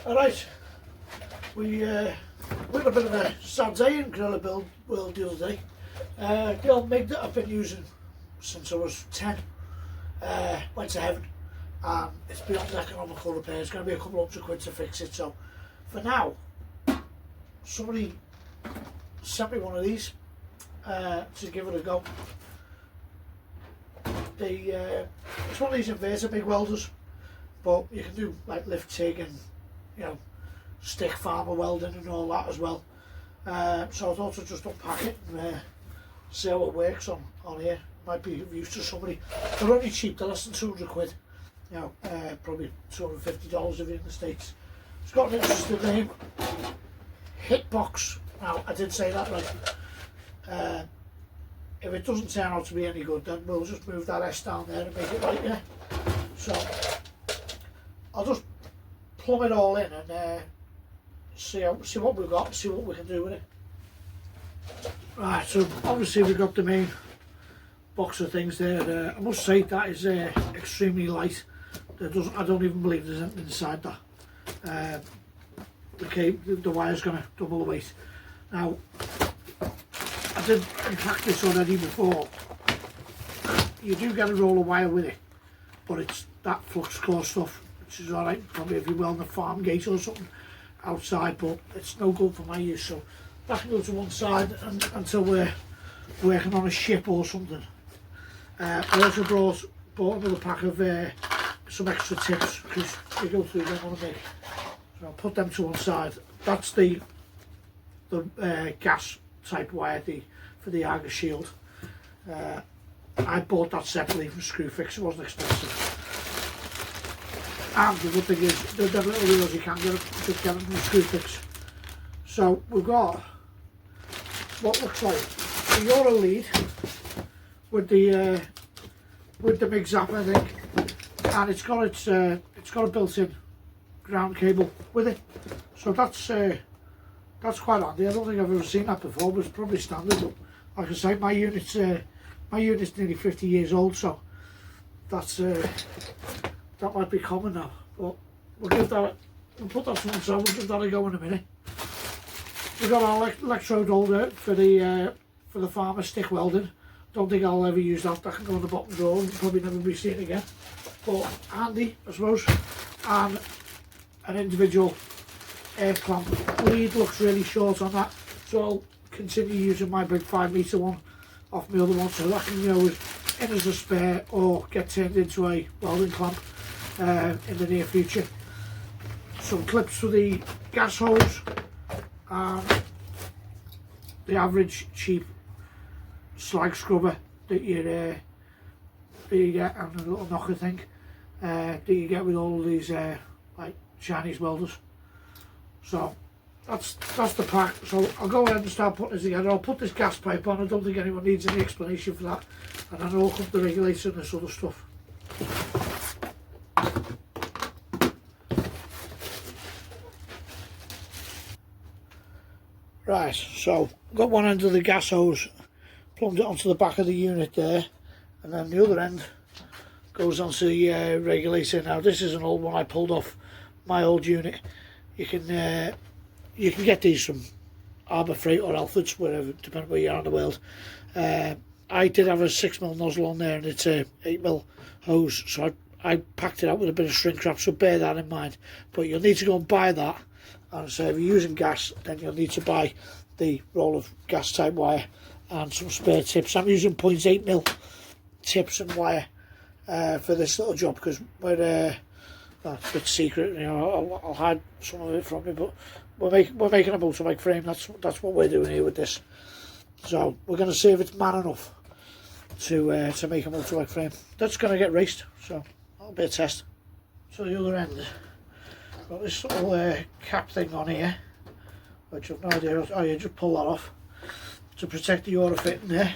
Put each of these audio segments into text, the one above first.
Alright, we had a bit of a sad day in Gorilla Build World the other day. The old MIG that I've been using since I was 10 went to heaven, and it's beyond economical repair. It's going to be a couple £100 to fix it. So for now, somebody sent me one of these to give it a go. It's one of these inverter MIG welders, but you can do like lift TIG and, you know, stick farmer welding and all that as well. So I thought I'd just unpack it and see how it works on here. Might be of use to somebody. They're only cheap, they're less than £200, you know, probably $250 if you're in the States. It's got an interesting name, Hitbox. Now I did say that right. If it doesn't turn out to be any good, then we'll just move that S down there and make it right, yeah. So I'll just plumb it all in and see what we've got, see what we can do with it. Right, so obviously we've got the main box of things there. I must say that is extremely light. I don't even believe there's anything inside that. The wire's going to double the weight. Now, I did unpack this already before. You do get a roll of wire with it, but it's that flux core stuff, which is alright probably if you're welding a farm gate or something outside, but it's no good for my use. So that can go to one side until we're working on a ship or something. I also bought another pack of some extra tips, because they go through them on a MIG. So I'll put them to one side. That's the gas type wire for the Argus shield. I bought that separately from Screwfix, it wasn't expensive. And the good thing is, the little wheels you can get them from Screwfix. So we've got what looks like a Euro lead with the MIG zap, I think, and it's got a built-in ground cable with it. So that's quite handy. I don't think I've ever seen that before, but it's probably standard. But like I say, my unit's nearly 50 years old, so that might be common now. But we'll put that to one side. We'll give that a go in a minute. We've got our electrode holder for the farmer stick welding. Don't think I'll ever use that. That can go in the bottom drawer and probably never be seen again. But handy, I suppose. And an individual air clamp. Lead looks really short on that, so I'll continue using my big 5 metre one off my other one, so that can go in as a spare or get turned into a welding clamp in the near future. Some clips for the gas hose, and the average cheap slag scrubber that you get, and a little knocker thing that you get with all of these like Chinese welders. So that's the pack. So I'll go ahead and start putting this together. I'll put this gas pipe on. I don't think anyone needs any explanation for that. And then I'll hook the regulator and this other stuff. Right, so got one end of the gas hose, plumbed it onto the back of the unit there, and then the other end goes onto the regulator. Now this is an old one I pulled off my old unit. You can get these from Harbour Freight or Alfords, wherever, depending where you are in the world. I did have a 6mm nozzle on there, and it's a 8mm hose, so I packed it out with a bit of shrink wrap, so bear that in mind. But you'll need to go and buy that, and so if you're using gas, then you'll need to buy the roll of gas type wire and some spare tips. I'm using 0.8mm tips and wire for this little job, because we're that's a bit secret, you know. I'll hide some of it from you, but we're making a motorbike frame. That's what we're doing here with this. So we're going to see if it's man enough to make a motorbike frame. That's going to get raced, so that'll be a test. So the other end, got this little cap thing on here, which I've no idea. Oh, you just pull that off to protect the Euro fit in there.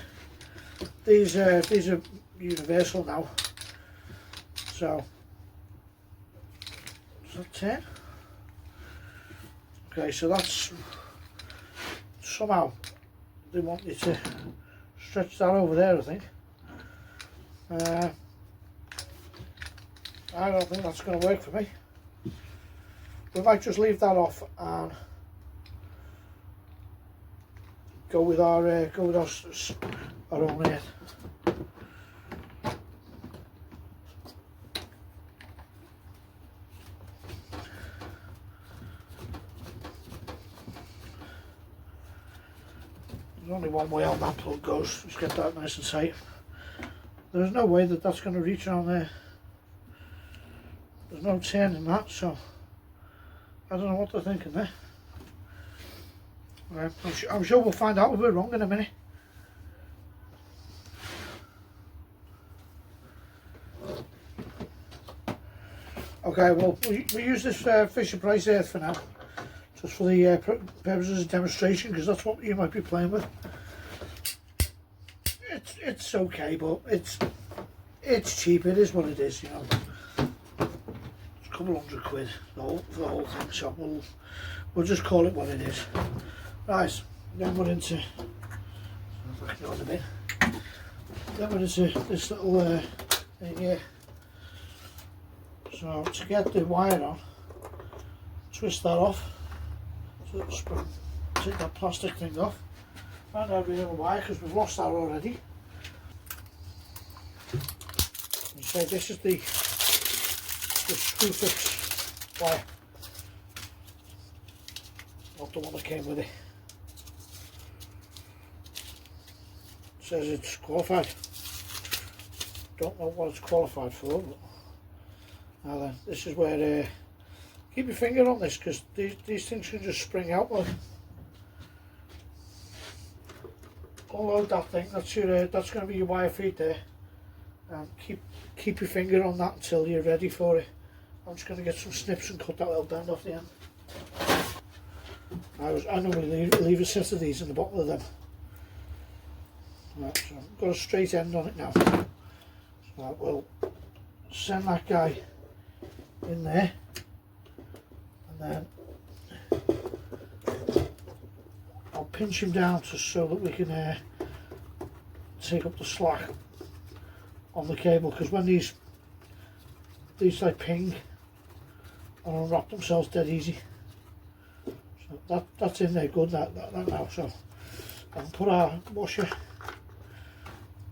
These are universal now, so. That's it. Okay, so that's somehow they want you to stretch that over there, I think. I don't think that's going to work for me. we might just leave that off and go with our own earth. There's only one way on that plug goes. Just get that nice and tight. There's no way that that's going to reach around there. There's no turning that, so I don't know what they're thinking there. I'm sure we'll find out if we're wrong in a minute. Okay, well, we use this Fisher Price earth for now, just for the purposes of demonstration, because that's what you might be playing with. It's okay, but it's cheap. It is what it is, you know. It's a couple £100 for the whole thing, so we'll just call it what it is. Right, then we're into. Back it on a bit. Then we're into this little thing here. So to get the wire on, twist that off. So it'll spring. Take that plastic thing off. Find out the other wire because we've lost that already. And so this is the screw fix wire, not the one that came with it. It says it's qualified. Don't know what it's qualified for. But now then, this is where keep your finger on this because these things can just spring out like. Unload that thing. That's your. That's going to be your wire feed there, and keep your finger on that until you're ready for it. I'm just going to get some snips and cut that little bend off the end. I normally leave a set of these in the bottom of them. Right, so I've got a straight end on it now. So we'll send that guy in there, and then I'll pinch him down just so that we can take up the slack on the cable, because when these like ping and unwrap themselves dead easy. So that's in there good that now. So I can put our washer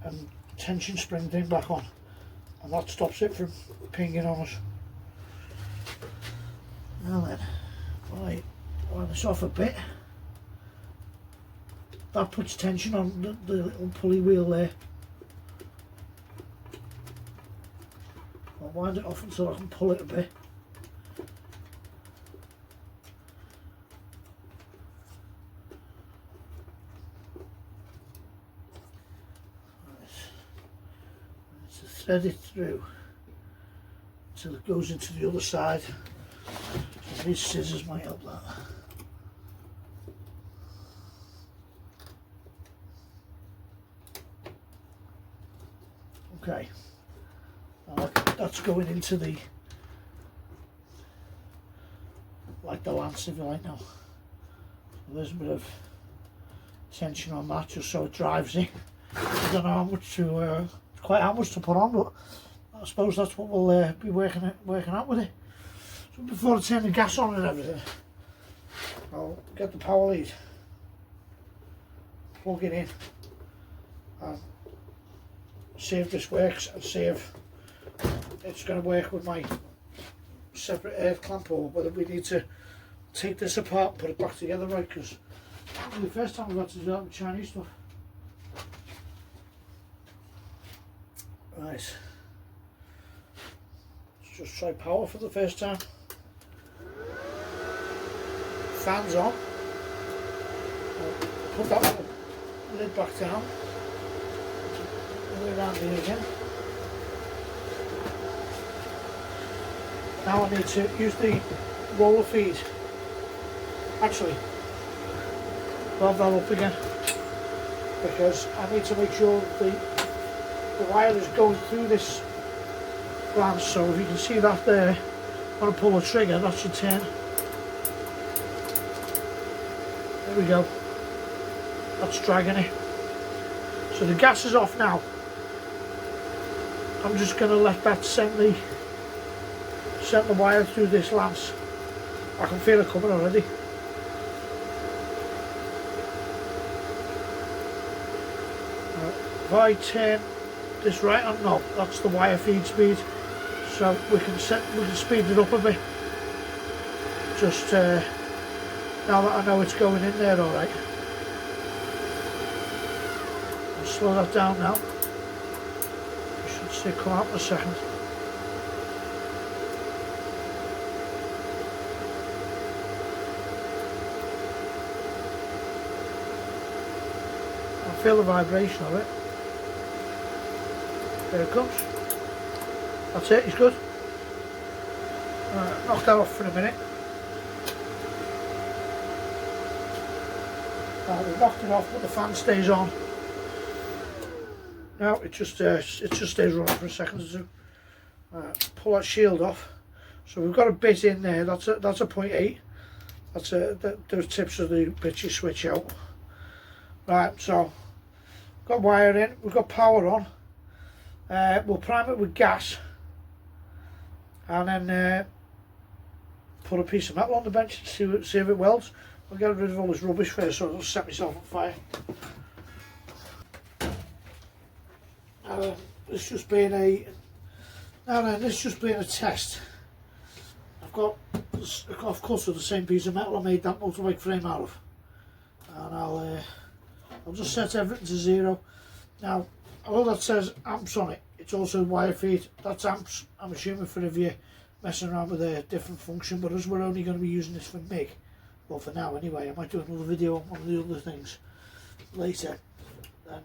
and tension spring thing back on, and that stops it from pinging on us. Now then, right, line this off a bit. That puts tension on the little pulley wheel there. I'll wind it off until I can pull it a bit. To thread it through until it goes into the other side. So these scissors might help that. Okay, that's going into the, like the lance if you like now. So there's a bit of tension on that just so it drives it. I don't know how much to, quite how much to put on, but I suppose that's what we'll be working out with it. So before I turn the gas on and everything, I'll get the power lead, plug it in, and see if this works and see if it's going to work with my separate earth clamp, or whether we need to take this apart and put it back together right, because it's the first time I've got to do that with Chinese stuff. Right, let's just try power for the first time. Fans on. I'll put that little lid back down. Around here again. Now I need to use the roller feed. Actually, I'll have that up again, because I need to make sure the wire is going through this lance. So if you can see that there, when I pull the trigger, that should turn. There we go. That's dragging it. So the gas is off now. I'm just going to let that send the wire through this lance, I can feel it coming already. If I turn this right on knob, that's the wire feed speed, so we can speed it up a bit. Just now that I know it's going in there all right. I'll slow that down now. It should still come out in a second. I feel the vibration of it. There it comes. That's it, it's good. Knock that off for a minute. We've knocked it off, but the fan stays on. Now it just stays running for a second or two. Pull that shield off. So we've got a bit in there. That's a 0.8. That's those tips of the bits you switch out. Right, so got wire in. We've got power on. We'll prime it with gas, and then put a piece of metal on the bench and see if it welds. I'll get rid of all this rubbish first, so I'll set myself on fire. This just being a test. I've got of course with the same piece of metal I made that motorbike frame out of, and I'll just set everything to 0. Now, although that says amps on it, it's also wire feed. That's amps, I'm assuming, for if you're messing around with a different function, but as we're only going to be using this for MIG, well for now anyway, I might do another video on one of the other things later, then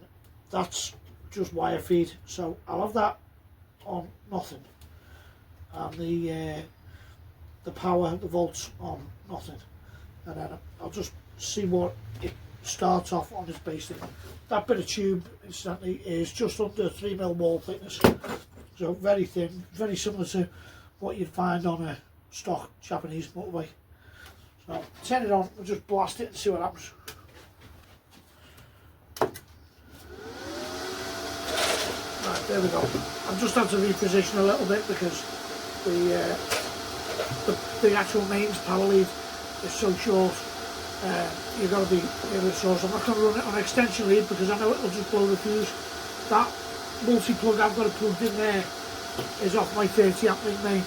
that's just wire feed. So I'll have that on nothing, and the power, the volts on nothing, and then I'll just see what it starts off on its basic. That bit of tube, incidentally, is just under 3mm wall thickness, so very thin, very similar to what you'd find on a stock Japanese motorbike. So turn it on, we'll just blast it and see what happens. Right, there we go. I've just had to reposition a little bit because the actual mains power lead is so short. You've got to be able to source. I'm not going to run it on extension lead because I know it will just blow the fuse. That multi-plug I've got it plugged in there is off my 30 amp main.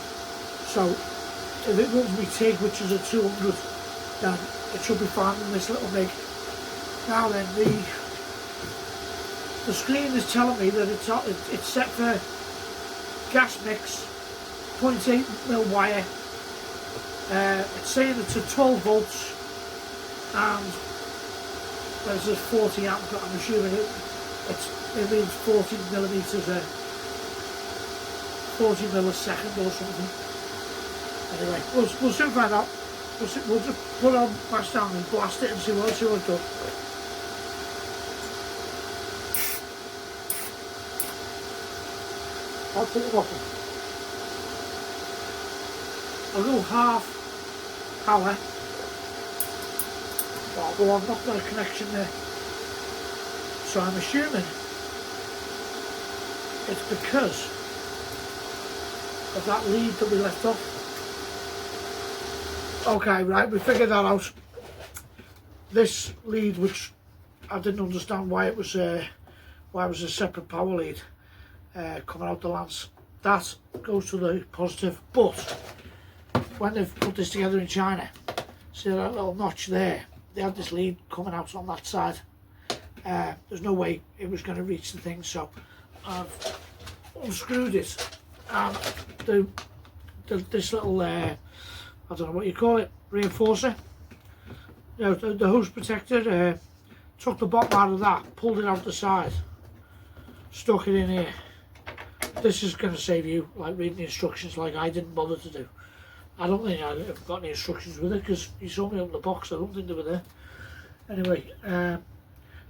So if it runs me TIG, which is a 200, then it should be fine in this little MIG. Now then, the screen is telling me that it's set for gas mix, 0.8mm wire. It's saying it's at 12 volts and there's this 40 amp, but I'm assuming it means 40 millimeters, 40 millisecond or something. Anyway, we'll soon find out. We'll just put on mash down and blast it and see what it does. I'll take it off. I'll go half power. Well, I've not got a connection there. So I'm assuming it's because of that lead that we left off. Okay, right, we figured that out. This lead, which I didn't understand why it was a separate power lead coming out the lance, that goes to the positive. But when they've put this together in China, see that little notch there, they had this lead coming out on that side. There's no way it was going to reach the thing, so I've unscrewed it, and this little I don't know what you call it, reinforcer, you know, the hose protector, took the bottom out of that, pulled it out the side, stuck it in here. This is going to save you like reading the instructions like I didn't bother to do. I don't think I've got any instructions with it because you saw me open the box. I don't think they were there. Anyway,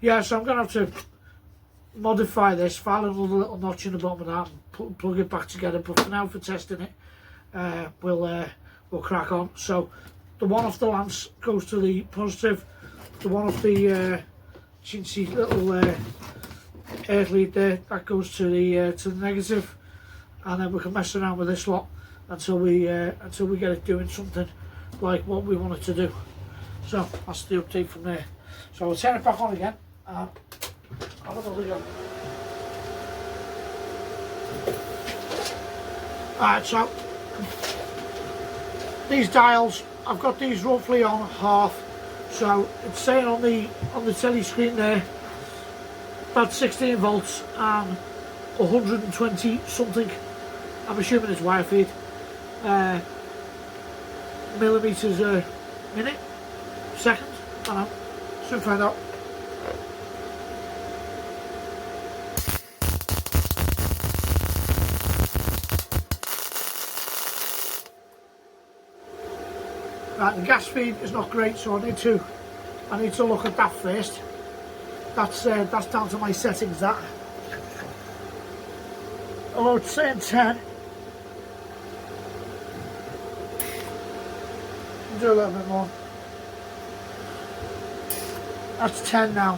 yeah, so I'm going to have to modify this, file another little notch in the bottom of that and plug it back together. But for now, for testing it, we'll crack on. So the one off the lance goes to the positive, the one off the chintzy little earth lead there, that goes to the negative, and then we can mess around with this lot until we get it doing something like what we want it to do. So that's the update from there. So we'll turn it back on again and have another go. Alright, so these dials, I've got these roughly on half, so it's saying on the telly screen there that's 16 volts and 120 something, I'm assuming it's wire feed, millimeters a minute, second, I don't know, soon find out. Right, the gas feed is not great, so I need to look at that first. That's down to my settings, that. Although it's saying 10. Do a little bit more. That's 10 now.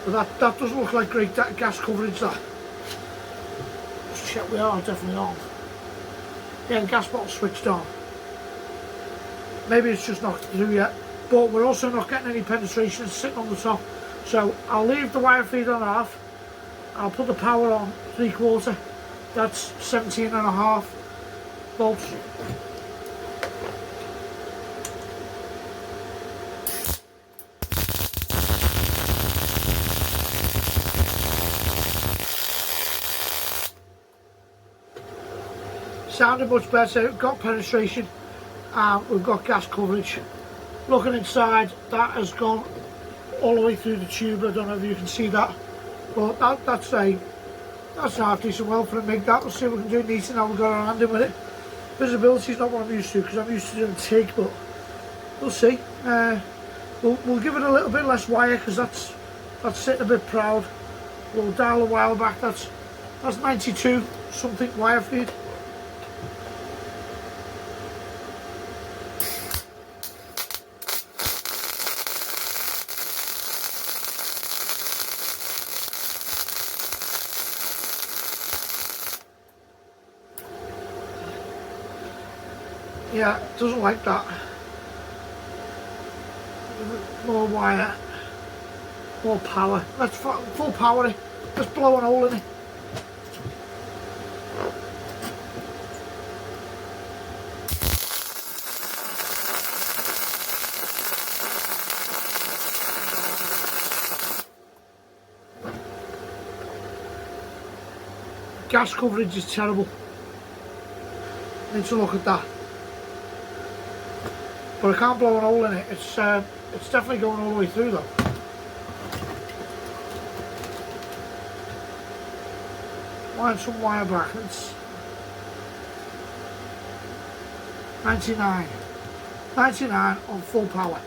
But that doesn't look like great gas coverage, that. Just check, we are definitely on. Yeah, the gas bottle switched on. Maybe it's just not through yet, but we're also not getting any penetration sitting on the top. So I'll leave the wire feed on half. I'll put the power on 3/4. That's 17.5 volts. Sounded much better, got penetration, and we've got gas coverage. Looking inside, that has gone all the way through the tube. I don't know if you can see that, but that's a half decent weld for a MIG. That, we'll see what we can do neat and how we've got our hand in with it. Visibility is not what I'm used to, because I'm used to doing TIG, but we'll see. We'll give it a little bit less wire, because that's sitting a bit proud. We'll dial a while back. That's 92 something wire feed. Yeah, doesn't like that. More wire, more power. Let's full power it. Let's blow a hole in it. Gas coverage is terrible. Need to look at that. But I can't blow a hole in it. It's definitely going all the way through though. Wind some wire back. It's 99 on full power.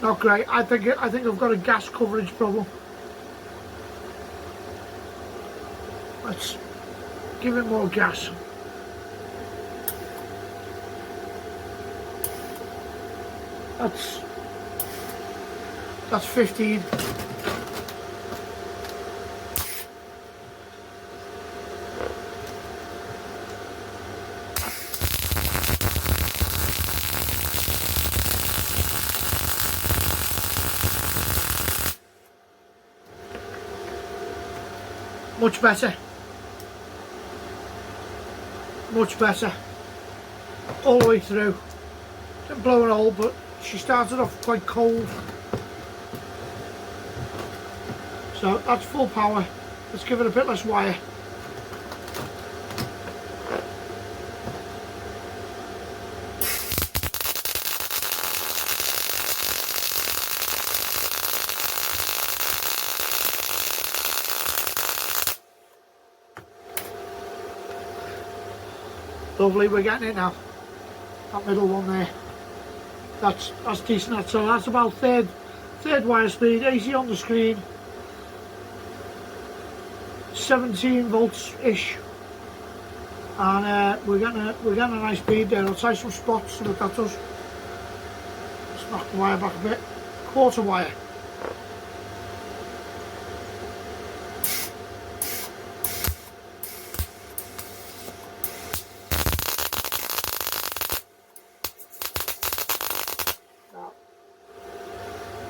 Not great. I think I've got a gas coverage problem. Let's give it more gas. That's 15. Much better. Much better. All the way through. Didn't blow a hole, but she started off quite cold. So that's full power. Let's give it a bit less wire. Lovely, we're getting it now. That middle one there. That's decent. So that's about third wire speed, AC on the screen. 17 volts ish. and we're getting a nice bead there. I'll try some spots, see what that does. Let's knock the wire back a bit. Quarter wire.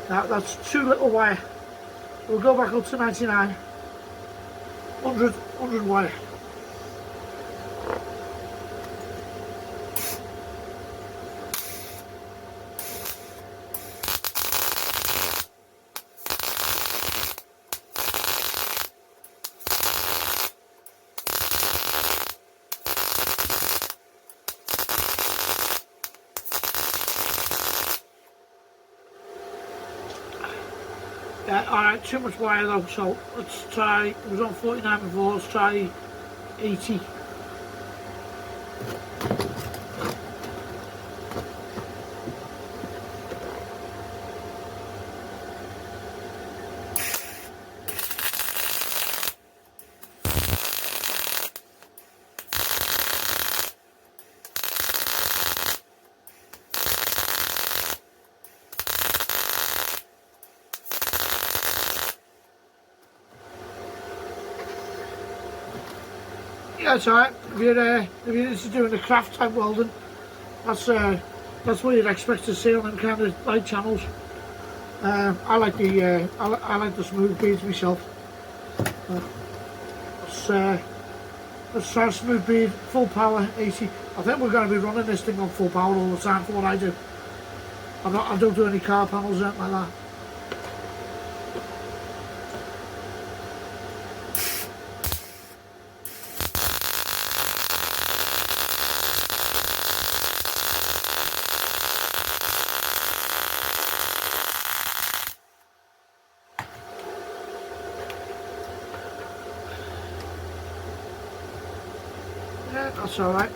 Now that's too little wire. We'll go back up to 99. 100 wire. Yeah, alright, too much wire though, so let's try, it was on 49 before, let's try 80. Yeah, it's alright. If you're into doing the craft type welding, that's what you'd expect to see on them kind of light channels. I like the smooth beads myself. Let's try smooth bead, full power, 80. I think we're going to be running this thing on full power all the time for what I do. I don't do any car panels or anything like that. Yeah, that's alright.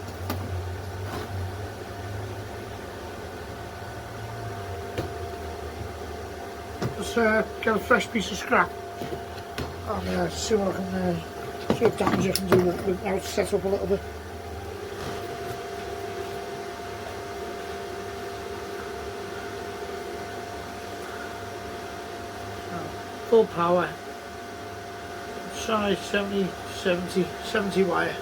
Let's get a fresh piece of scrap and see what I can, see what damage I can do with now it's set up a little bit. Full power, size 70 wire.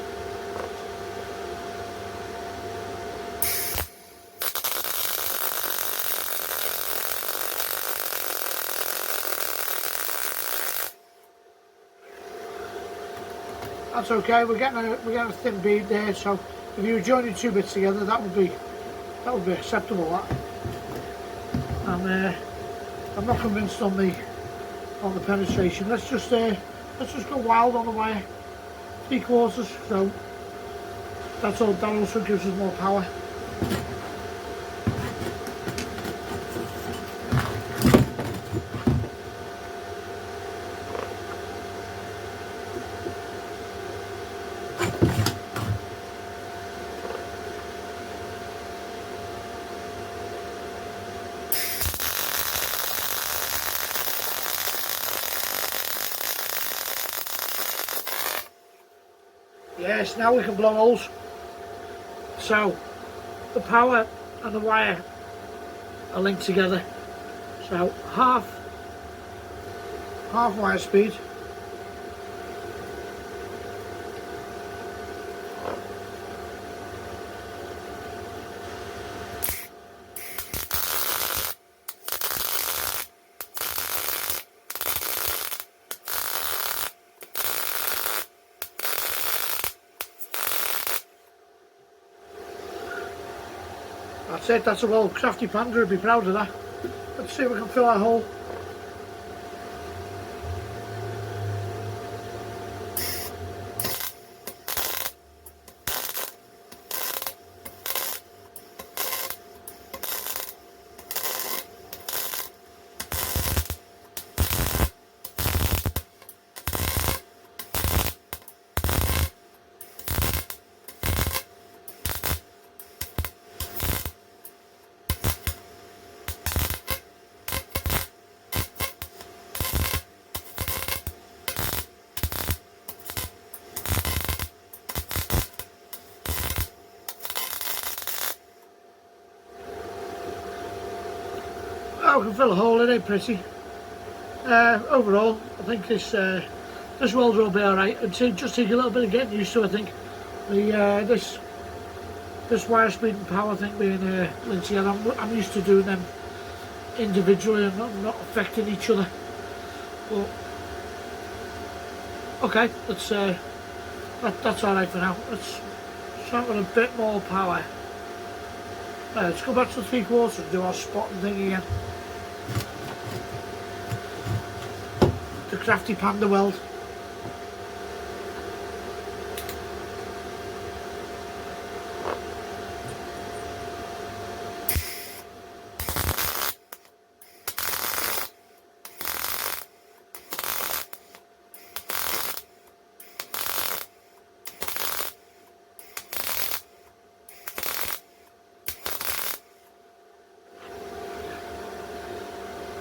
That's okay. We're getting a thin bead there. So if you were joining two bits together, that would be acceptable. That. I'm not convinced on the penetration. Let's just go wild on the wire. 3/4. So that's all. That also gives us more power. Yes, now we can blow holes. So the power and the wire are linked together. So half wire speed. That's it, that's a well crafty pander, would be proud of that. Let's see if we can fill our hole. I can fill a hole, it ain't pretty. Overall, I think this welder will be alright. It'd just take a little bit of getting used to, I think. This wire speed and power thing being linked together, I'm used to doing them individually and not affecting each other. But okay, that's alright for now. Let's start with a bit more power. Let's go back to the 3/4 and do our spotting thing again. The crafty panda weld.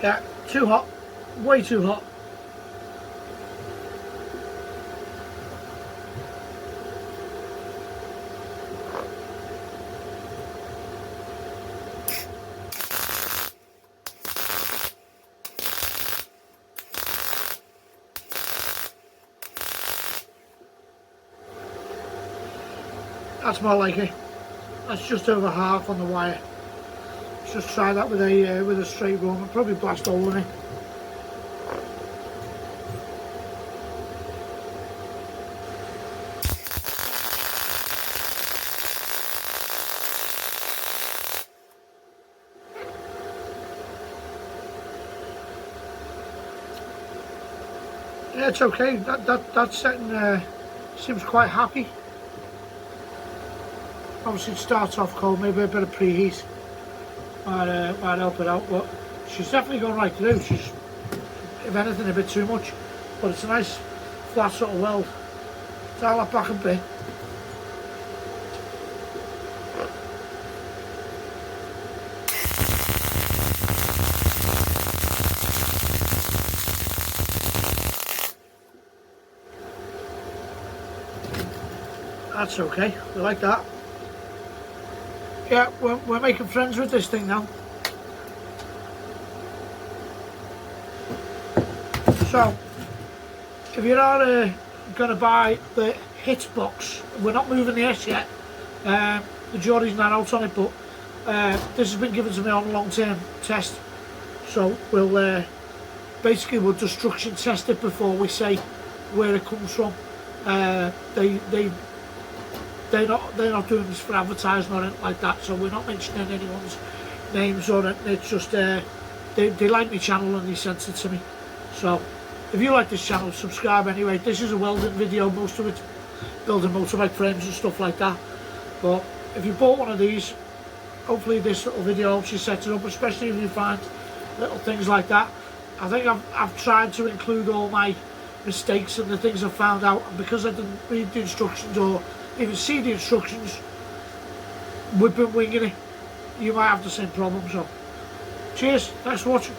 Yeah, too hot, way too hot. That's more like it. That's just over half on the wire. Let's just try that with a straight run. I'll probably blast a hole in it. Yeah, it's okay. That setting seems quite happy. Obviously it starts off cold, maybe a bit of preheat might help it out, but she's definitely going right through. She's, if anything, a bit too much, but it's a nice flat sort of weld. Dial that back a bit. That's okay, we like that. Yeah, we're making friends with this thing now. So, if you're going to buy the Hitbox, we're not moving the S yet. The jury's not out on it, but this has been given to me on a long-term test. So we'll destruction test it before we say where it comes from. They're not doing this for advertising or anything like that, so we're not mentioning anyone's names or anything. It's just they like my channel and they sent it to me. So if you like this channel, subscribe anyway. This is a welding video, most of it building motorbike frames and stuff like that. But if you bought one of these, hopefully this little video helps you set it up, especially if you find little things like that. I think I've tried to include all my mistakes and the things I've found out, and because I didn't read the instructions or even see the instructions, we've been winging it. You might have the same problem. So cheers, thanks for watching.